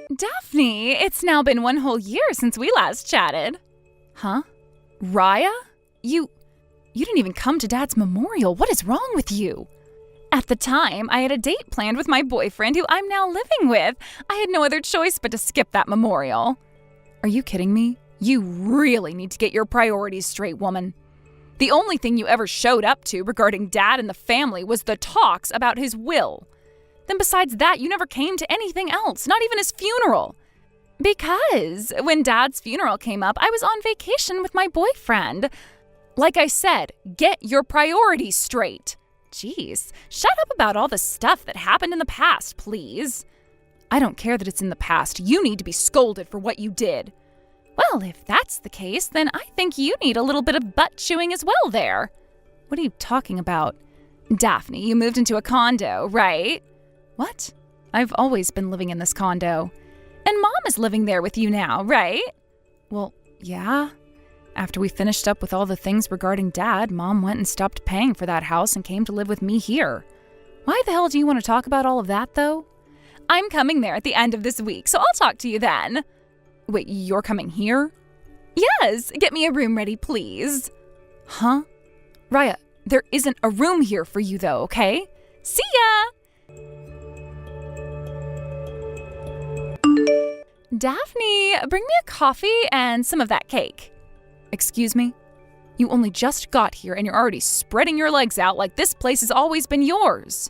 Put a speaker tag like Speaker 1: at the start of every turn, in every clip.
Speaker 1: Daphne, it's now been one whole year since we last chatted. Huh? Raya? You didn't even come to Dad's memorial. What is wrong with you? At the time, I had a date planned with my boyfriend who I'm now living with. I had no other choice but to skip that memorial. Are you kidding me? You really need to get your priorities straight, woman. The only thing you ever showed up to regarding Dad and the family was the talks about his will. Then besides that, you never came to anything else, not even his funeral. Because when Dad's funeral came up, I was on vacation with my boyfriend. Like I said, get your priorities straight. Jeez, shut up about all the stuff that happened in the past, please. I don't care that it's in the past. You need to be scolded for what you did. Well, if that's the case, then I think you need a little bit of butt chewing as well there. What are you talking about? Daphne, you moved into a condo, right? What? I've always been living in this condo. And Mom is living there with you now, right? Well, yeah. After we finished up with all the things regarding Dad, Mom went and stopped paying for that house and came to live with me here. Why the hell do you want to talk about all of that, though? I'm coming there at the end of this week, so I'll talk to you then. Wait, you're coming here? Yes, get me a room ready, please. Huh? Raya, there isn't a room here for you, though, okay? See ya! Daphne, bring me a coffee and some of that cake. Excuse me? You only just got here and you're already spreading your legs out like this place has always been yours.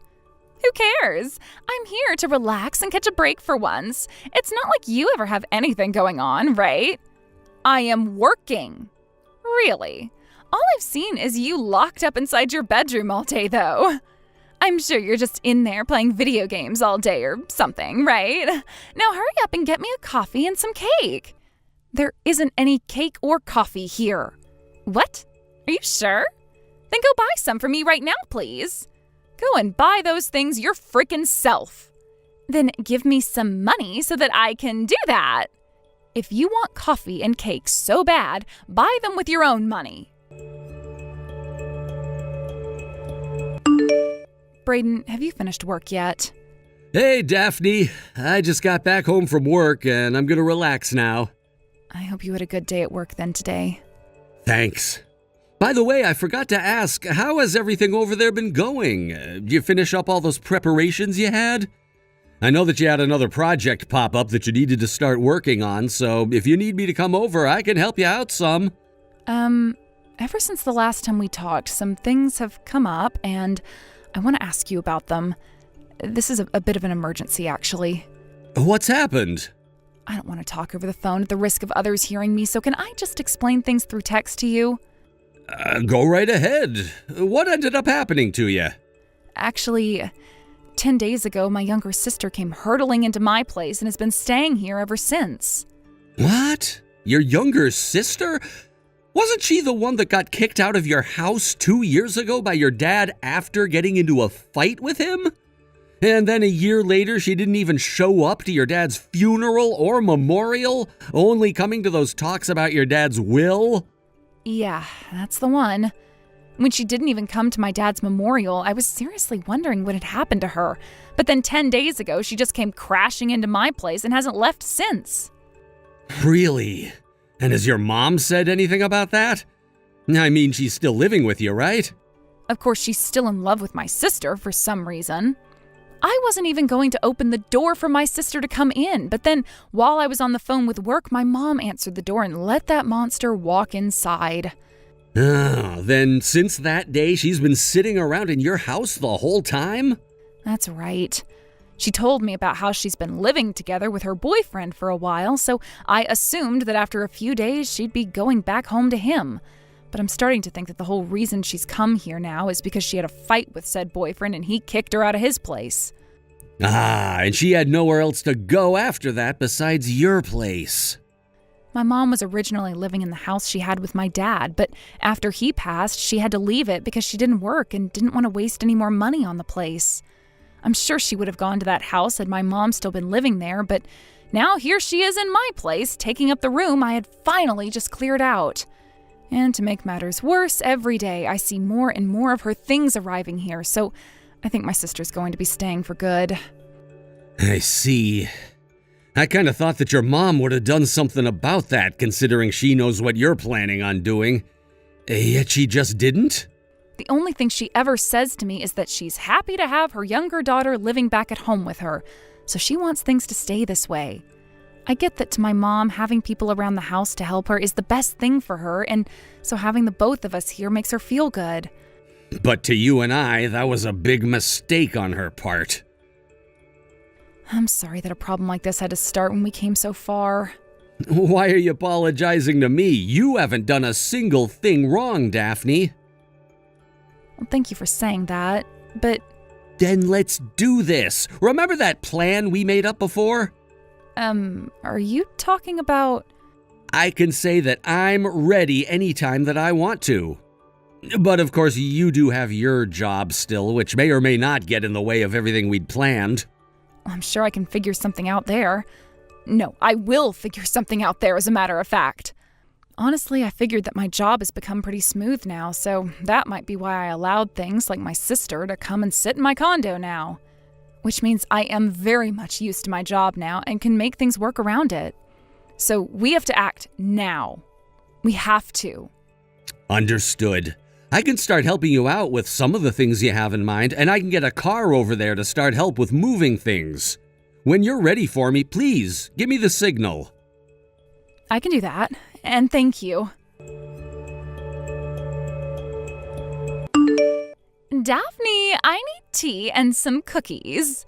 Speaker 1: Who cares? I'm here to relax and catch a break for once. It's not like you ever have anything going on, right? I am working. Really? All I've seen is you locked up inside your bedroom all day, though. I'm sure you're just in there playing video games all day or something, right? Now hurry up and get me a coffee and some cake. There isn't any cake or coffee here. What? Are you sure? Then go buy some for me right now, please. Go and buy those things your frickin' self. Then give me some money so that I can do that. If you want coffee and cake so bad, buy them with your own money. Brayden, have you finished work yet?
Speaker 2: Hey, Daphne. I just got back home from work and I'm gonna relax now.
Speaker 1: I hope you had a good day at work then today.
Speaker 2: Thanks. By the way, I forgot to ask, how has everything over there been going? Did you finish up all those preparations you had? I know that you had another project pop up that you needed to start working on, so if you need me to come over, I can help you out some.
Speaker 1: Ever since the last time we talked, some things have come up and I want to ask you about them. This is a bit of an emergency, actually.
Speaker 2: What's happened?
Speaker 1: I don't want to talk over the phone at the risk of others hearing me, so can I just explain things through text to you?
Speaker 2: Go right ahead. What ended up happening to you?
Speaker 1: Actually, 10 days ago, my younger sister came hurtling into my place and has been staying here ever since.
Speaker 2: What? Your younger sister? Wasn't she the one that got kicked out of your house 2 years ago by your dad after getting into a fight with him? And then a year later, she didn't even show up to your dad's funeral or memorial, only coming to those talks about your dad's will?
Speaker 1: Yeah, that's the one. When she didn't even come to my dad's memorial, I was seriously wondering what had happened to her. But then 10 days ago, she just came crashing into my place and hasn't left since.
Speaker 2: Really? And has your mom said anything about that? I mean, she's still living with you, right?
Speaker 1: Of course, she's still in love with my sister for some reason. I wasn't even going to open the door for my sister to come in, but then while I was on the phone with work, my mom answered the door and let that monster walk inside.
Speaker 2: Oh, then since that day, she's been sitting around in your house the whole time?
Speaker 1: That's right. She told me about how she's been living together with her boyfriend for a while, so I assumed that after a few days she'd be going back home to him. But I'm starting to think that the whole reason she's come here now is because she had a fight with said boyfriend and he kicked her out of his place.
Speaker 2: Ah, and she had nowhere else to go after that besides your place.
Speaker 1: My mom was originally living in the house she had with my dad, but after he passed, she had to leave it because she didn't work and didn't want to waste any more money on the place. I'm sure she would have gone to that house had my mom still been living there, but now here she is in my place, taking up the room I had finally just cleared out. And to make matters worse, every day I see more and more of her things arriving here, so I think my sister's going to be staying for good.
Speaker 2: I see. I kind of thought that your mom would have done something about that, considering she knows what you're planning on doing. Yet she just didn't?
Speaker 1: The only thing she ever says to me is that she's happy to have her younger daughter living back at home with her, so she wants things to stay this way. I get that to my mom, having people around the house to help her is the best thing for her, and so having the both of us here makes her feel good.
Speaker 2: But to you and I, that was a big mistake on her part.
Speaker 1: I'm sorry that a problem like this had to start when we came so far.
Speaker 2: Why are you apologizing to me? You haven't done a single thing wrong, Daphne.
Speaker 1: Well, thank you for saying that, but...
Speaker 2: Then let's do this. Remember that plan we made up before?
Speaker 1: Are you talking about...
Speaker 2: I can say that I'm ready anytime that I want to. But of course, you do have your job still, which may or may not get in the way of everything we'd planned.
Speaker 1: I'm sure I can figure something out there. No, I will figure something out there, as a matter of fact. Honestly, I figured that my job has become pretty smooth now, so that might be why I allowed things like my sister to come and sit in my condo now. Which means I am very much used to my job now and can make things work around it. So we have to act now. We have to.
Speaker 2: Understood. I can start helping you out with some of the things you have in mind, and I can get a car over there to start help with moving things. When you're ready for me, please give me the signal.
Speaker 1: I can do that, and thank you. Daphne, I need tea and some cookies.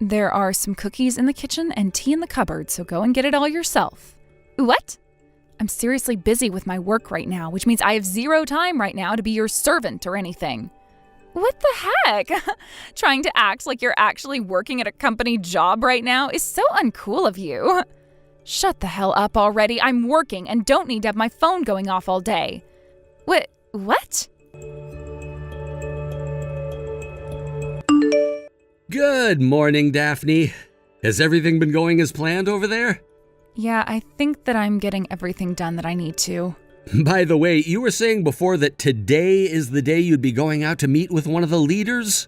Speaker 1: There are some cookies in the kitchen and tea in the cupboard, so go and get it all yourself. What? I'm seriously busy with my work right now, which means I have zero time right now to be your servant or anything. What the heck? Trying to act like you're actually working at a company job right now is so uncool of you. Shut the hell up already. I'm working and don't need to have my phone going off all day. What?
Speaker 2: Good morning, Daphne. Has everything been going as planned over there?
Speaker 1: Yeah, I think that I'm getting everything done that I need to.
Speaker 2: By the way, you were saying before that today is the day you'd be going out to meet with one of the leaders?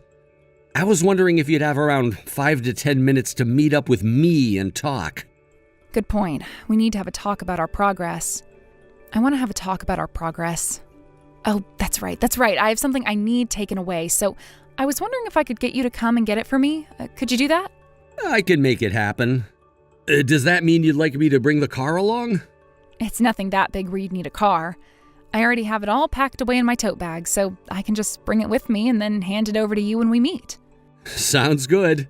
Speaker 2: I was wondering if you'd have around 5 to 10 minutes to meet up with me and talk.
Speaker 1: Good point. We need to have a talk about our progress. I want to have a talk about our progress. Oh, that's right. I have something I need taken away, so I was wondering if I could get you to come and get it for me. Could you do that?
Speaker 2: I can make it happen. Does that mean you'd like me to bring the car along?
Speaker 1: It's nothing that big where you'd need a car. I already have it all packed away in my tote bag, so I can just bring it with me and then hand it over to you when we meet.
Speaker 2: Sounds good.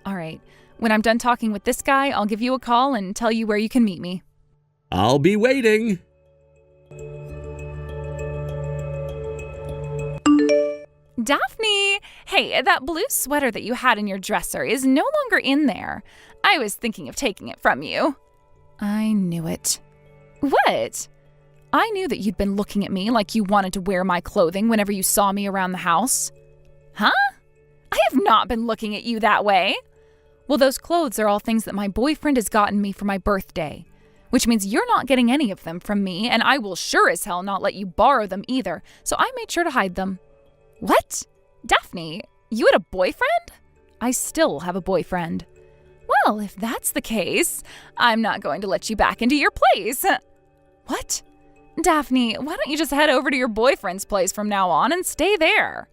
Speaker 1: All right. When I'm done talking with this guy, I'll give you a call and tell you where you can meet me.
Speaker 2: I'll be waiting.
Speaker 1: Daphne! Hey, that blue sweater that you had in your dresser is no longer in there. I was thinking of taking it from you. I knew it. What? I knew that you'd been looking at me like you wanted to wear my clothing whenever you saw me around the house. Huh? I have not been looking at you that way. Well, those clothes are all things that my boyfriend has gotten me for my birthday, which means you're not getting any of them from me, and I will sure as hell not let you borrow them either, so I made sure to hide them. What? Daphne, you had a boyfriend? I still have a boyfriend. Well, if that's the case, I'm not going to let you back into your place. What? Daphne, why don't you just head over to your boyfriend's place from now on and stay there?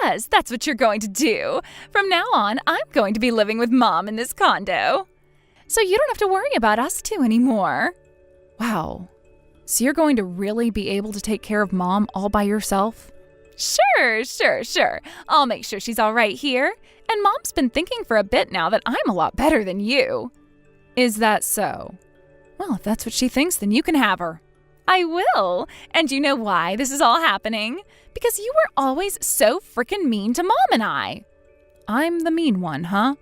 Speaker 1: Yes, that's what you're going to do. From now on, I'm going to be living with Mom in this condo. So you don't have to worry about us two anymore. Wow. So you're going to really be able to take care of Mom all by yourself? Sure. I'll make sure she's all right here. And Mom's been thinking for a bit now that I'm a lot better than you. Is that so? Well, if that's what she thinks, then you can have her. I will. And you know why this is all happening? Because you were always so frickin' mean to Mom and I. I'm the mean one, huh?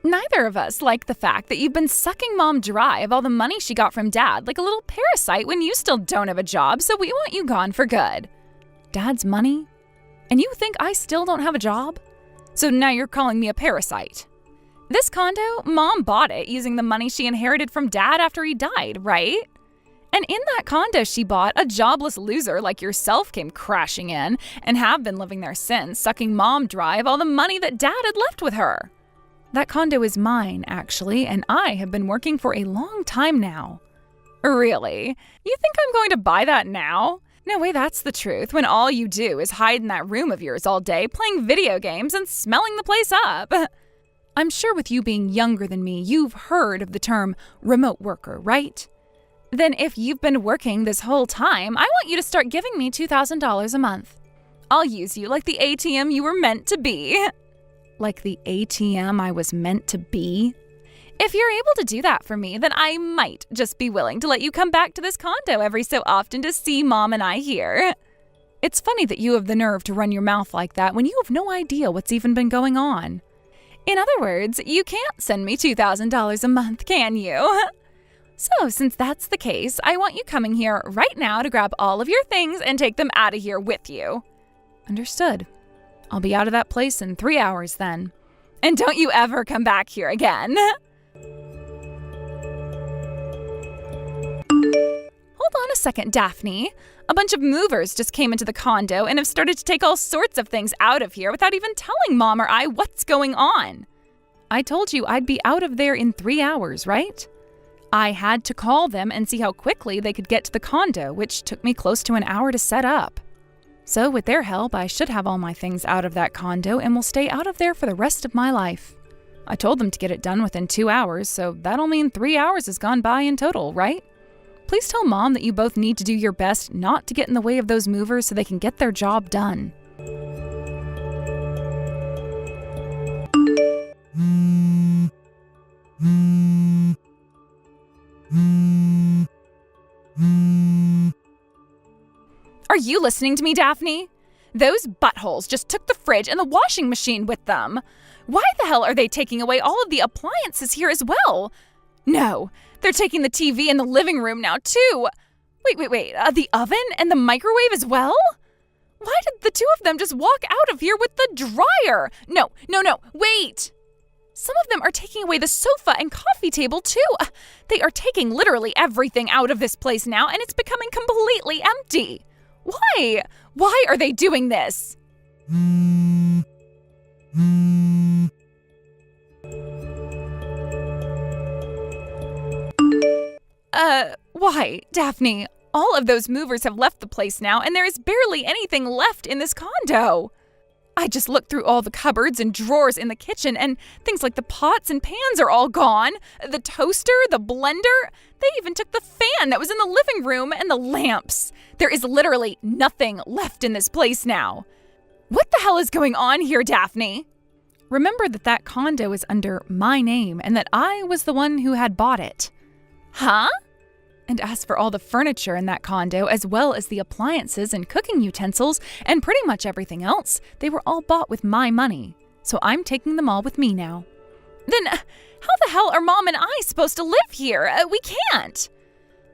Speaker 1: Neither of us like the fact that you've been sucking Mom dry of all the money she got from Dad like a little parasite when you still don't have a job, so we want you gone for good. Dad's money? And you think I still don't have a job? So now you're calling me a parasite. This condo, Mom bought it using the money she inherited from Dad after he died, right? And in that condo she bought, a jobless loser like yourself came crashing in and have been living there since, sucking Mom dry of all the money that Dad had left with her. That condo is mine, actually, and I have been working for a long time now. Really? You think I'm going to buy that now? No way, that's the truth, when all you do is hide in that room of yours all day, playing video games and smelling the place up. I'm sure with you being younger than me, you've heard of the term remote worker, right? Then if you've been working this whole time, I want you to start giving me $2,000 a month. I'll use you like the ATM you were meant to be. Like the ATM I was meant to be? If you're able to do that for me, then I might just be willing to let you come back to this condo every so often to see Mom and I here. It's funny that you have the nerve to run your mouth like that when you have no idea what's even been going on. In other words, you can't send me $2,000 a month, can you? So, since that's the case, I want you coming here right now to grab all of your things and take them out of here with you. Understood. I'll be out of that place in 3 hours then. And don't you ever come back here again. Hold on a second, Daphne. A bunch of movers just came into the condo and have started to take all sorts of things out of here without even telling Mom or I what's going on. I told you I'd be out of there in 3 hours, right? I had to call them and see how quickly they could get to the condo, which took me close to an hour to set up. So with their help, I should have all my things out of that condo and will stay out of there for the rest of my life. I told them to get it done within 2 hours, so that'll mean 3 hours has gone by in total, right? Please tell Mom that you both need to do your best not to get in the way of those movers so they can get their job done. Are you listening to me, Daphne? Those buttholes just took the fridge and the washing machine with them. Why the hell are they taking away all of the appliances here as well? No, they're taking the TV in the living room now, too. Wait, the oven and the microwave as well? Why did the two of them just walk out of here with the dryer? No, wait! Some of them are taking away the sofa and coffee table, too. They are taking literally everything out of this place now, and it's becoming completely empty. Why? Why are they doing this? Why, Daphne? All of those movers have left the place now, and there is barely anything left in this condo. I just looked through all the cupboards and drawers in the kitchen, and things like the pots and pans are all gone. The toaster, the blender, they even took the fan that was in the living room and the lamps. There is literally nothing left in this place now. What the hell is going on here, Daphne? Remember that condo is under my name and that I was the one who had bought it. Huh? And as for all the furniture in that condo, as well as the appliances and cooking utensils and pretty much everything else, they were all bought with my money. So I'm taking them all with me now. Then how the hell are Mom and I supposed to live here? We can't.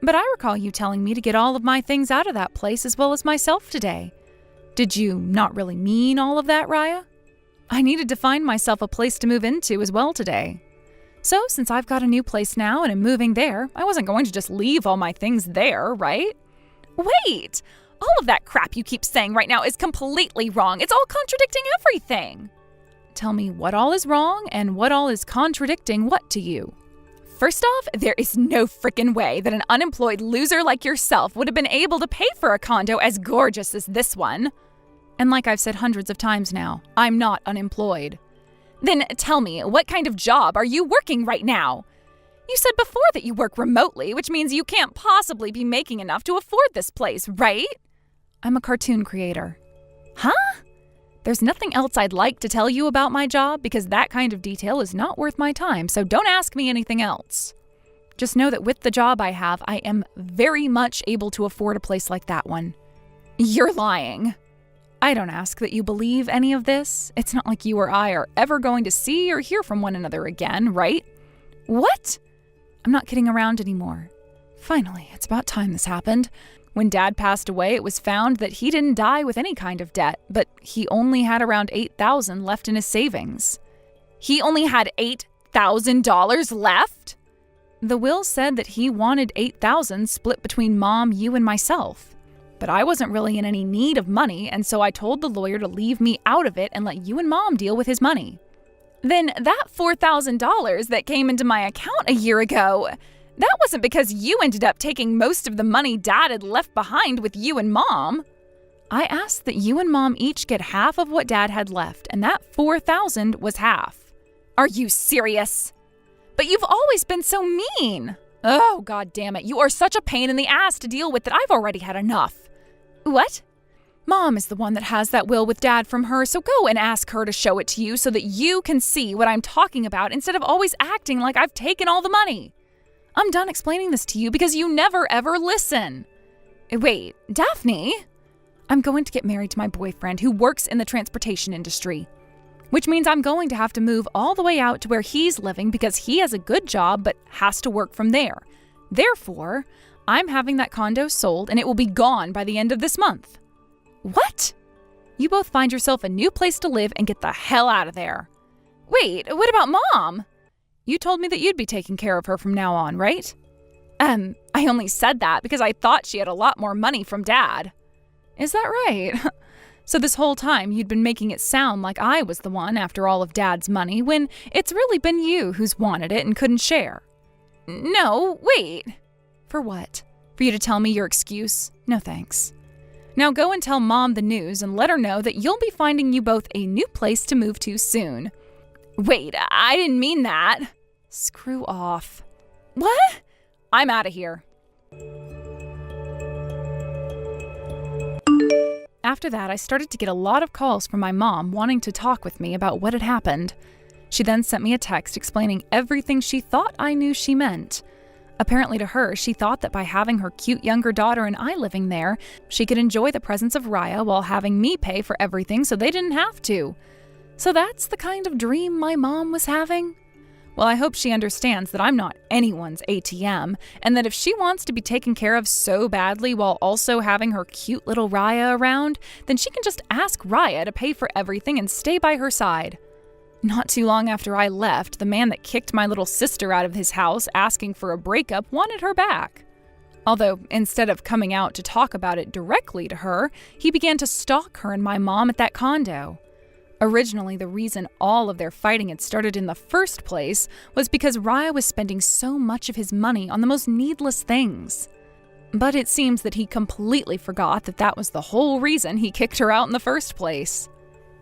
Speaker 1: But I recall you telling me to get all of my things out of that place as well as myself today. Did you not really mean all of that, Raya? I needed to find myself a place to move into as well today. So, since I've got a new place now and am moving there, I wasn't going to just leave all my things there, right? Wait! All of that crap you keep saying right now is completely wrong. It's all contradicting everything. Tell me what all is wrong and what all is contradicting what to you. First off, there is no frickin' way that an unemployed loser like yourself would have been able to pay for a condo as gorgeous as this one. And like I've said hundreds of times now, I'm not unemployed. Then tell me, what kind of job are you working right now? You said before that you work remotely, which means you can't possibly be making enough to afford this place, right? I'm a cartoon creator. Huh? There's nothing else I'd like to tell you about my job because that kind of detail is not worth my time, so don't ask me anything else. Just know that with the job I have, I am very much able to afford a place like that one. You're lying. I don't ask that you believe any of this. It's not like you or I are ever going to see or hear from one another again, right? What? I'm not kidding around anymore. Finally, it's about time this happened. When Dad passed away, it was found that he didn't die with any kind of debt, but he only had around $8,000 left in his savings. He only had $8,000 left? The will said that he wanted $8,000 split between Mom, you, and myself. But I wasn't really in any need of money, and so I told the lawyer to leave me out of it and let you and Mom deal with his money. Then that $4,000 that came into my account a year ago, that wasn't because you ended up taking most of the money Dad had left behind with you and Mom. I asked that you and Mom each get half of what Dad had left, and that $4,000 was half. Are you serious? But you've always been so mean. Oh, God damn it. You are such a pain in the ass to deal with that I've already had enough. What? Mom is the one that has that will with Dad from her, so go and ask her to show it to you so that you can see what I'm talking about instead of always acting like I've taken all the money. I'm done explaining this to you because you never ever listen. Wait, Daphne? I'm going to get married to my boyfriend who works in the transportation industry, which means I'm going to have to move all the way out to where he's living because he has a good job but has to work from there. Therefore, I'm having that condo sold and it will be gone by the end of this month. What? You both find yourself a new place to live and get the hell out of there. Wait, what about Mom? You told me that you'd be taking care of her from now on, right? I only said that because I thought she had a lot more money from Dad. Is that right? So this whole time you'd been making it sound like I was the one after all of Dad's money when it's really been you who's wanted it and couldn't share. No, wait. For what? For you to tell me your excuse? No thanks. Now go and tell Mom the news and let her know that you'll be finding you both a new place to move to soon. Wait, I didn't mean that. Screw off. What? I'm out of here. After that, I started to get a lot of calls from my mom wanting to talk with me about what had happened. She then sent me a text explaining everything she thought I knew she meant. Apparently to her, she thought that by having her cute younger daughter and I living there, she could enjoy the presence of Raya while having me pay for everything so they didn't have to. So that's the kind of dream my mom was having? Well, I hope she understands that I'm not anyone's ATM, and that if she wants to be taken care of so badly while also having her cute little Raya around, then she can just ask Raya to pay for everything and stay by her side. Not too long after I left, the man that kicked my little sister out of his house asking for a breakup wanted her back. Although, instead of coming out to talk about it directly to her, he began to stalk her and my mom at that condo. Originally, the reason all of their fighting had started in the first place was because Raya was spending so much of his money on the most needless things. But it seems that he completely forgot that that was the whole reason he kicked her out in the first place.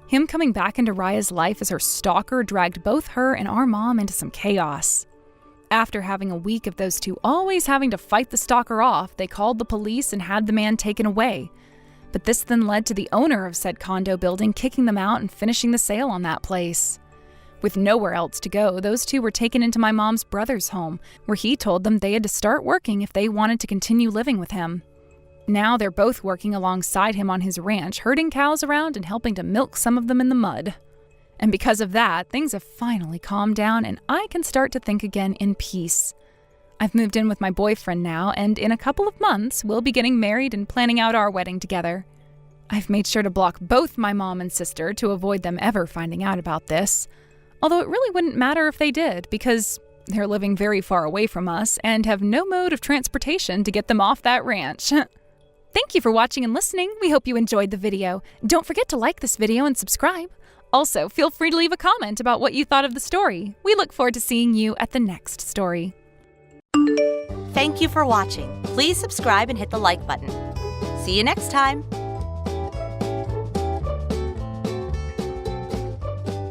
Speaker 1: Him coming back into Raya's life as her stalker dragged both her and our mom into some chaos. After having a week of those two always having to fight the stalker off, they called the police and had the man taken away. But this then led to the owner of said condo building kicking them out and finishing the sale on that place. With nowhere else to go, those two were taken into my mom's brother's home, where he told them they had to start working if they wanted to continue living with him. Now they're both working alongside him on his ranch, herding cows around and helping to milk some of them in the mud. And because of that, things have finally calmed down and I can start to think again in peace. I've moved in with my boyfriend now, and in a couple of months, we'll be getting married and planning out our wedding together. I've made sure to block both my mom and sister to avoid them ever finding out about this. Although it really wouldn't matter if they did, because they're living very far away from us and have no mode of transportation to get them off that ranch. Thank you for watching and listening. We hope you enjoyed the video. Don't forget to like this video and subscribe. Also, feel free to leave a comment about what you thought of the story. We look forward to seeing you at the next story.
Speaker 3: Thank you for watching. Please subscribe and hit the like button. See you next time.